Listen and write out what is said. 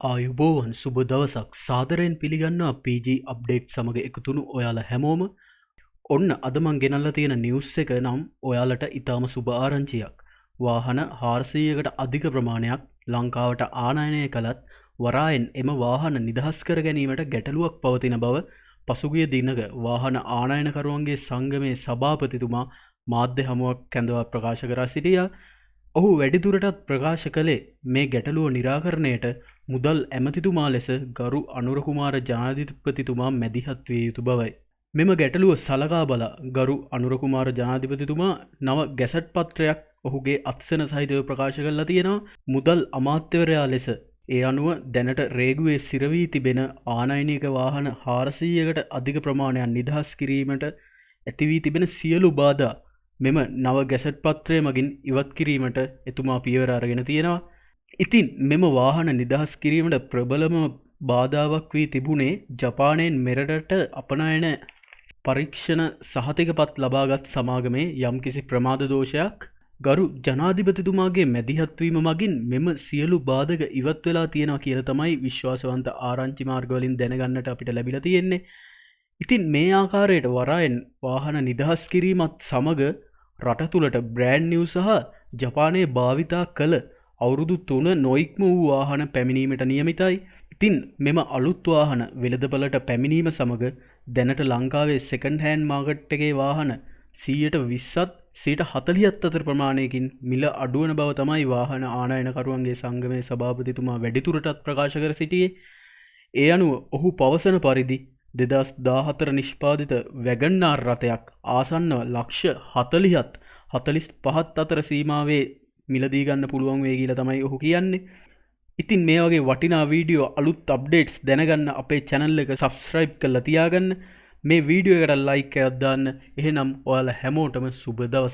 ආයුබෝවන් සුබ දවසක් සාදරයෙන් පිළිගන්නවා PG අප්ඩේට් සමග එකතුණු ඔයාලා හැමෝම. ඔන්න අද මං ගෙනල්ලා තියෙන නිවුස් එක නම් ඔයාලට ඉතාම සුබ ආරංචියක්. වාහන 400කට අධික ප්‍රමාණයක් ලංකාවට ආනයනය කළත් වරායෙන් එම වාහන නිදහස් කර ගැනීමට ගැටලුවක් පවතින බව පසුගිය දිනක වාහන ආනයනකරුවන්ගේ සංගමේ සභාපතිතුමා මාධ්‍ය හමුවක් කැඳවා ප්‍රකාශ කර සිටියා. ඔහු වැඩිදුරටත් ප්‍රකාශ කළේ මේ ගැටලුව නිරාකරණයට මුදල් ඇමතිතුමා ලෙස ගරු අනුරකුමාර ජනාධිපතිතුමා මැදිහත් විය යුතු බවයි. මෙම ගැටලුව සලකා බලා ගරු අනුරකුමාර ජනාධිපතිතුමා නව ගැසට් පත්‍රයක් ඔහුගේ අත්සන සහිතව ප්‍රකාශ කරලා තියෙනවා. මුදල් අමාත්‍යවරයා ලෙස ඒ අනුව දැනට රේගුවේ සිරවී තිබෙන ආනයනික වාහන 400කට අධික ප්‍රමාණයක් නිදහස් කිරීමට ඇති වී තිබෙන සියලු බාධා මෙම නව ගැසට් පත්‍රය මගින් ඉවත් කිරීමට එතුමා පියවර අරගෙන තියෙනවා. ඉතින් මෙම වාහන නිදහස් කිරීමට ප්‍රබලම බාධාවක් වී තිබුණේ ජපානයෙන් මෙරටට අපනයන පරීක්ෂණ සහතිකපත් ලබාගත් සමාගමේ යම්කිසි ප්‍රමාද දෝෂයක් ගරු ජනාධිපතිතුමාගේ මැදිහත්වීම මගින් මෙම සියලු බාධක ඉවත් වෙලා තියෙනවා කියලා තමයි විශ්වාසවන්ත ආරංචි මාර්ගවලින් දැනගන්නට අපිට ලැබිලා තියෙන්නේ. ඉතින් මේ ආකාරයට වරායෙන් වාහන නිදහස් කිරීමත් සමග රට තුළට බ්‍රෑන්ඩ් නිව් සහ ජපානයේ භාවිතා කළ අවුරුදු 3 නොඉක්ම වූ වාහන පැමිණීමට නියමිතයි. ඉතින් මෙම අලුත් වාහන වෙළඳපළට පැමිණීම සමග දැනට ලංකාවේ සෙකන්ඩ් හෑන්ඩ් මාකට් එකේ වාහන 120ත් 140ත් අතර ප්‍රමාණයකින් මිල අඩුවන බව තමයි වාහන ආනයනකරුවන්ගේ සංගමේ සභාපතිතුමා වැඩිදුරටත් ප්‍රකාශ කර සිටියේ. ඒ අනුව ඔහු පවසන පරිදි 2014 නිෂ්පාදිත වැගන්නාර් රථයක් ආසන්නව ලක්ෂ 40ත් 45ත් අතර සීමාවේ මිලදී ගන්න පුළුවන් වෙයි කියලා තමයි ඔහු කියන්නේ. ඉතින් මේ වගේ වටිනා වීඩියෝ අලුත් අප්ඩේට්ස් දැනගන්න අපේ channel එක subscribe කරලා තියාගන්න. මේ වීඩියෝ එකට like එකක් දාන්න. එහෙනම් ඔයාලා හැමෝටම සුබ දවසක්.